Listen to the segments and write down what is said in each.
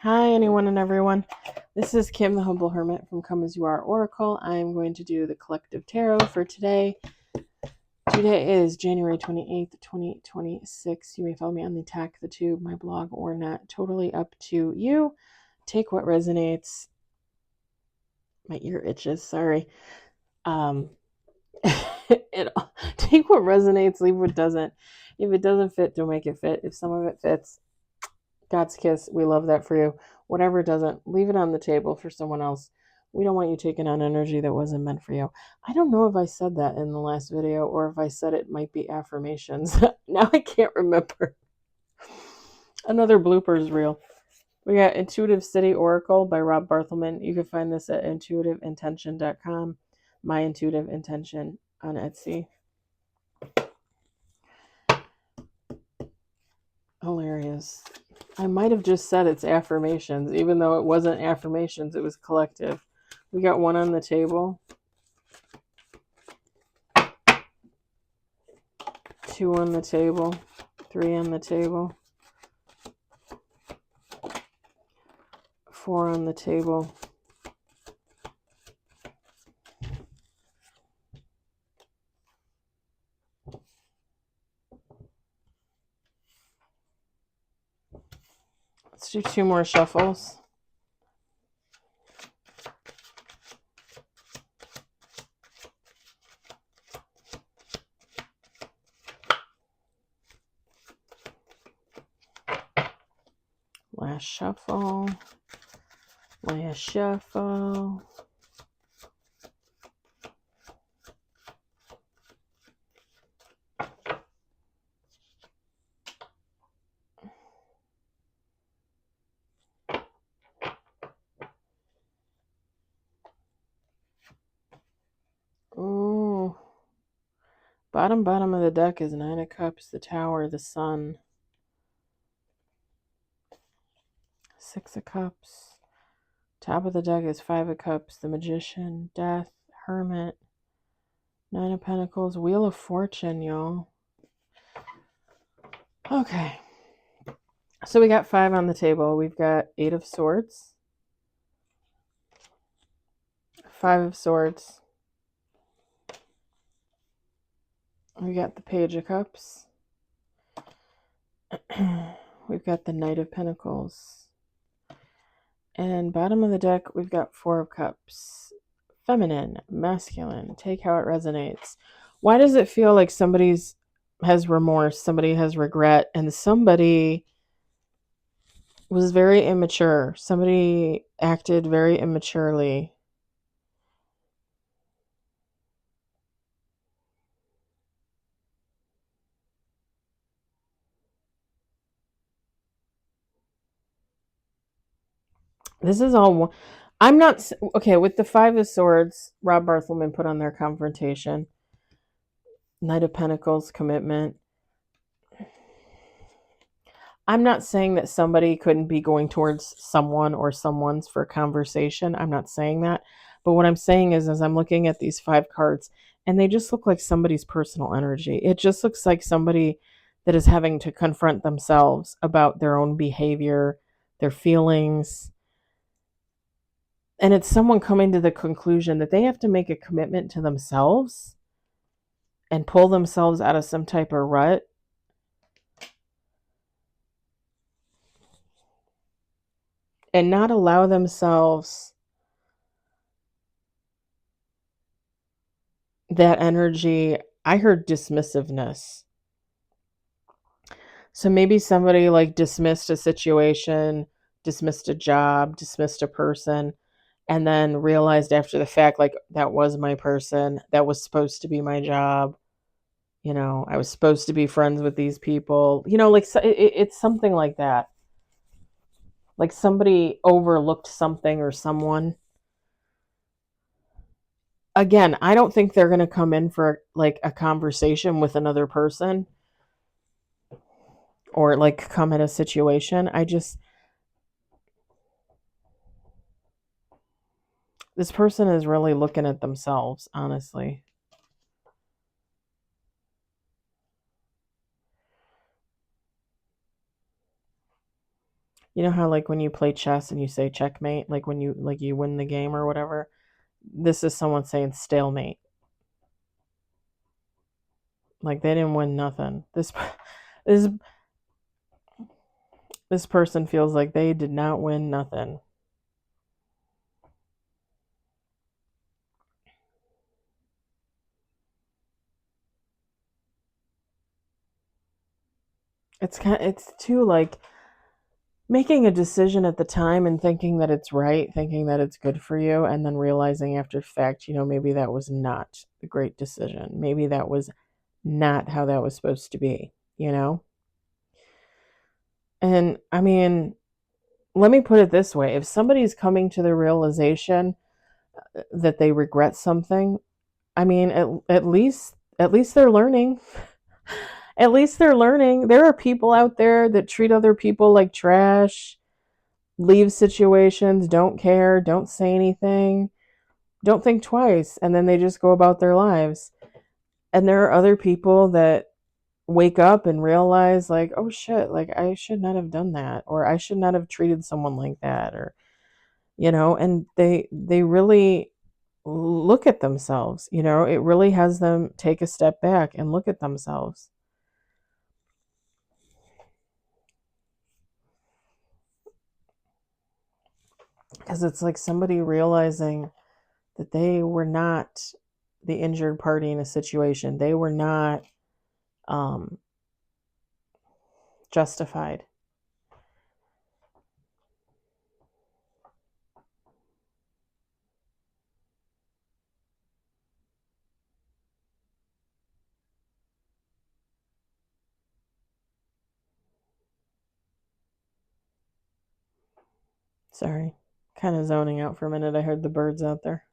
Hi, anyone and everyone. This is Kim, the Humble Hermit from Come As You Are Oracle. I am going to do the collective tarot for today. Today is January 28th, 2026. You may follow me on the Attack the Tube, my blog, or not. Totally up to you. Take what resonates. My ear itches, sorry. Take what resonates, leave what doesn't. If it doesn't fit, don't make it fit. If some of it fits, God's kiss, we love that for you. Whatever doesn't, leave it on the table for someone else. We don't want you taking on energy that wasn't meant for you. I don't know if I said that in the last video or if I said it might be affirmations. Now I can't remember. Another bloopers reel. We got Intuitive City Oracle by Rob Barthelman. You can find this at intuitiveintention.com. My Intuitive Intention on Etsy. Hilarious. I might have just said it's affirmations, even though it wasn't affirmations, it was collective. We got one on the table, two on the table, three on the table, four on the table, let's do two more shuffles. Last shuffle. Last shuffle. Ooh. Bottom of the deck is Nine of Cups, the Tower, the Sun. Six of Cups. Top of the deck is Five of Cups, the Magician, Death, Hermit, Nine of Pentacles, Wheel of Fortune, y'all. Okay. So we got five on the table. We've got Eight of Swords, Five of Swords. We got the Page of Cups. We've got the Knight of Pentacles. And bottom of the deck, we've got Four of Cups. Feminine, masculine, take how it resonates. Why does it feel like somebody has remorse, somebody has regret, and somebody was very immature? Somebody acted very immaturely. This is all. I'm not okay with the Five of Swords. Rob Barthelman put on their confrontation. Knight of Pentacles, commitment. I'm not saying that somebody couldn't be going towards someone or someone's for conversation. I'm not saying that. But what I'm saying is, as I'm looking at these five cards, and they just look like somebody's personal energy. It just looks like somebody that is having to confront themselves about their own behavior, their feelings. And it's someone coming to the conclusion that they have to make a commitment to themselves and pull themselves out of some type of rut. And not allow themselves that energy. I heard dismissiveness. So maybe somebody like dismissed a situation, dismissed a job, dismissed a person, and then realized after the fact, like, that was my person. That was supposed to be my job. You know, I was supposed to be friends with these people. You know, like, it's something like that. Like somebody overlooked something or someone. Again, I don't think they're going to come in for like a conversation with another person or like come at a situation. This person is really looking at themselves, honestly. You know how like when you play chess and you say checkmate, like when you win the game or whatever? This is someone saying stalemate. Like they didn't win nothing. This this person feels like they did not win nothing. It's too like making a decision at the time and thinking that it's right, thinking that it's good for you, and then realizing after fact, maybe that was not the great decision. Maybe that was not how that was supposed to be? And I mean, let me put it this way. If somebody's coming to the realization that they regret something, I mean, at least they're learning. At least they're learning. There are people out there that treat other people like trash, leave situations, don't care, don't say anything, don't think twice, and then they just go about their lives. And there are other people that wake up and realize, like, oh shit, like I should not have done that, or I should not have treated someone like that, or and they really look at themselves. It really has them take a step back and look at themselves. Because it's like somebody realizing that they were not the injured party in a situation. They were not um, justified. Sorry, kind of zoning out for a minute. I heard the birds out there.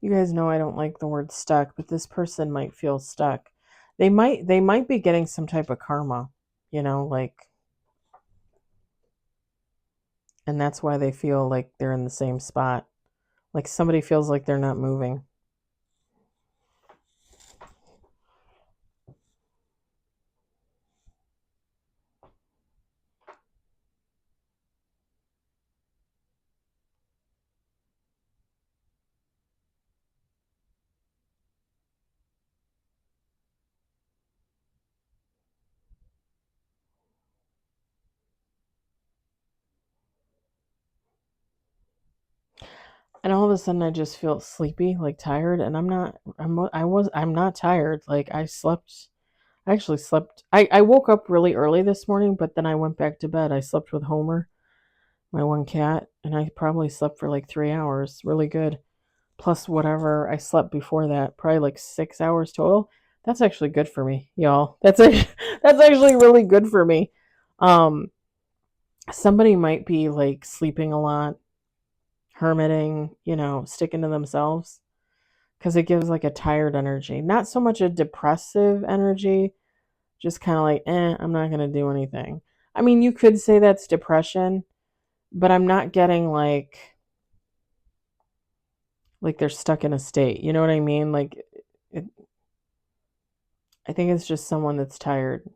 You guys know I don't like the word stuck, but this person might feel stuck. They might be getting some type of karma, like, and that's why they feel like they're in the same spot. Like somebody feels like they're not moving. And all of a sudden I just feel sleepy, like tired, and I'm not tired. Like I actually slept. I woke up really early this morning, but then I went back to bed. I slept with Homer, my one cat, and I probably slept for like 3 hours. Really good. Plus whatever I slept before that, probably like 6 hours total. That's actually good for me, y'all. That's actually really good for me. Um, Somebody might be like sleeping a lot, hermiting, sticking to themselves because it gives like a tired energy, not so much a depressive energy, just kind of like, I'm not going to do anything. I mean, you could say that's depression, but I'm not getting like they're stuck in a state. You know what I mean? Like, it, I think it's just someone that's tired.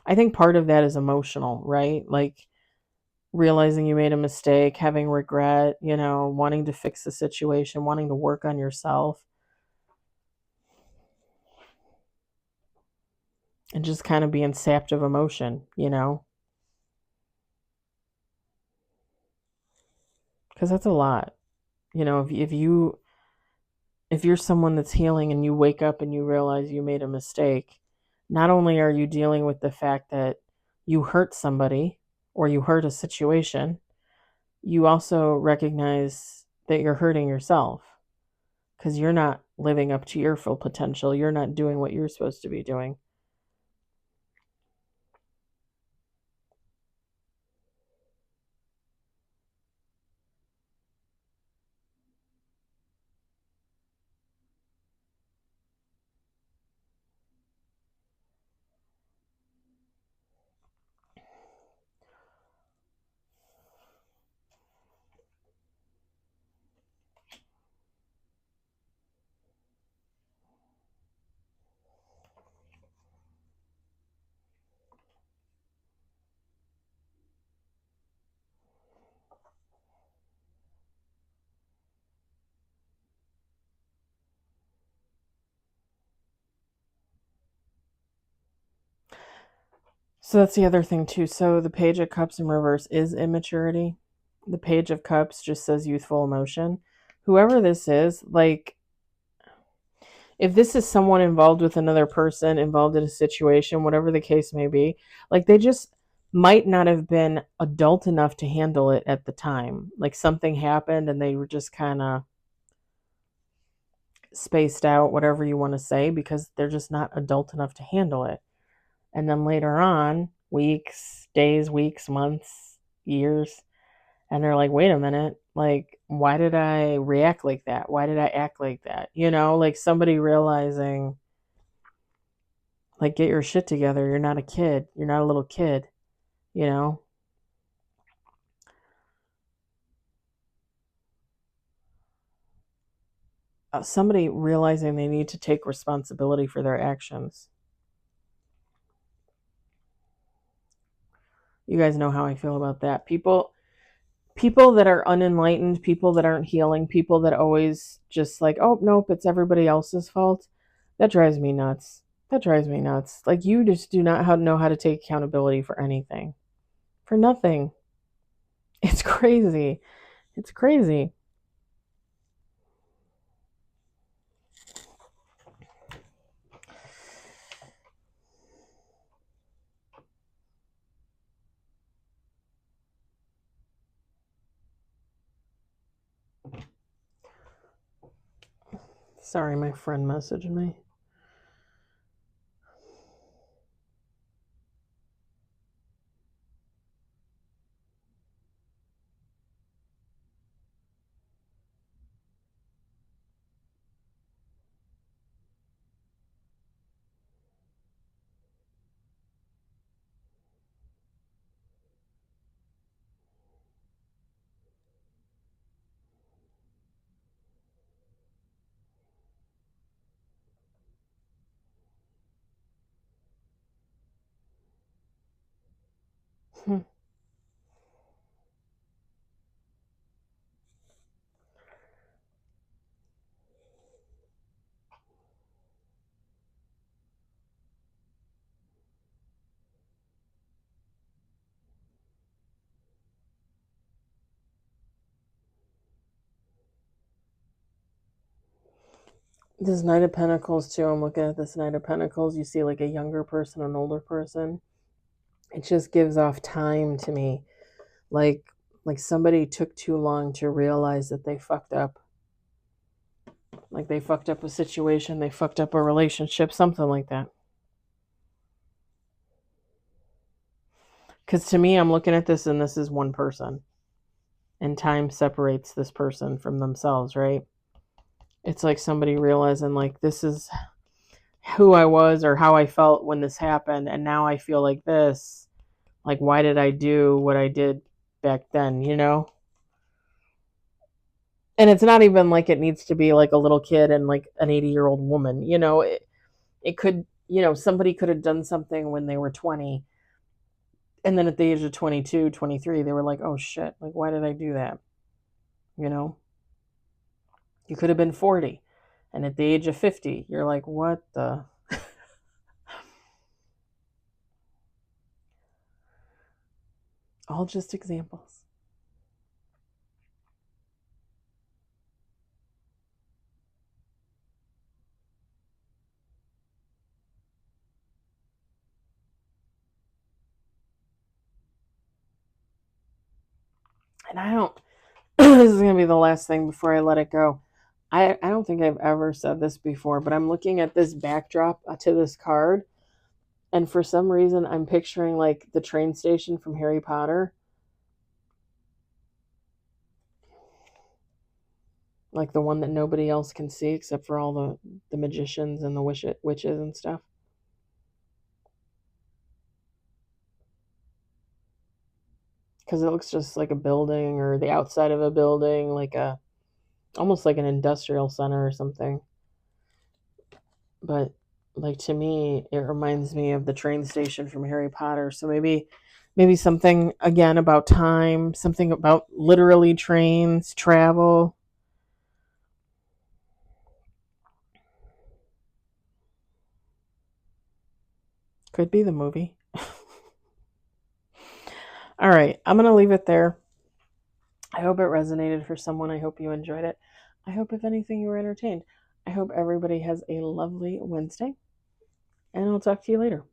I think part of that is emotional, right? Like realizing you made a mistake, having regret, wanting to fix the situation, wanting to work on yourself, and just kind of being sapped of emotion. Because that's a lot. If you're someone that's healing and you wake up and you realize you made a mistake, not only are you dealing with the fact that you hurt somebody or you hurt a situation, you also recognize that you're hurting yourself because you're not living up to your full potential. You're not doing what you're supposed to be doing. So that's the other thing too. So the Page of Cups in reverse is immaturity. The Page of Cups just says youthful emotion. Whoever this is, like, if this is someone involved with another person, involved in a situation, whatever the case may be, like, they just might not have been adult enough to handle it at the time. Like, something happened and they were just kind of spaced out, whatever you want to say, because they're just not adult enough to handle it. And then later on, weeks, days, weeks, months, years, and they're like, wait a minute, like, why did I react like that? Why did I act like that? You know, like somebody realizing, like, get your shit together. You're not a kid. You're not a little kid, you know? Somebody realizing they need to take responsibility for their actions. You guys know how I feel about that. People that are unenlightened, people that aren't healing, people that always just like, oh, nope, it's everybody else's fault. That drives me nuts. That drives me nuts. Like, you just do not know how to take accountability for anything, for nothing. It's crazy. It's crazy. Sorry, my friend messaged me. This Knight of Pentacles, too. I'm looking at this Knight of Pentacles. You see, like, a younger person, an older person. It just gives off time to me. Like, somebody took too long to realize that they fucked up. Like, they fucked up a situation, they fucked up a relationship, something like that. Because to me, I'm looking at this and this is one person. And time separates this person from themselves, right? It's like somebody realizing, like, this is who I was or how I felt when this happened. And now I feel like this. Like, why did I do what I did back then, you know? And it's not even like it needs to be like a little kid and like an 80-year-old woman, you know? It could, somebody could have done something when they were 20. And then at the age of 22, 23, they were like, oh shit, like, why did I do that? You know? You could have been 40. And at the age of 50, you're like, what the? All just examples. And I don't, this is going to be the last thing before I let it go. I don't think I've ever said this before, but I'm looking at this backdrop to this card. And for some reason, I'm picturing like the train station from Harry Potter. Like the one that nobody else can see except for all the magicians and the witches and stuff. Because it looks just like a building or the outside of a building, like almost like an industrial center or something. But like, to me, it reminds me of the train station from Harry Potter. So maybe something again about time, something about literally trains, travel. Could be the movie. All right, I'm going to leave it there. I hope it resonated for someone. I hope you enjoyed it. I hope, if anything, you were entertained. I hope everybody has a lovely Wednesday, and I'll talk to you later.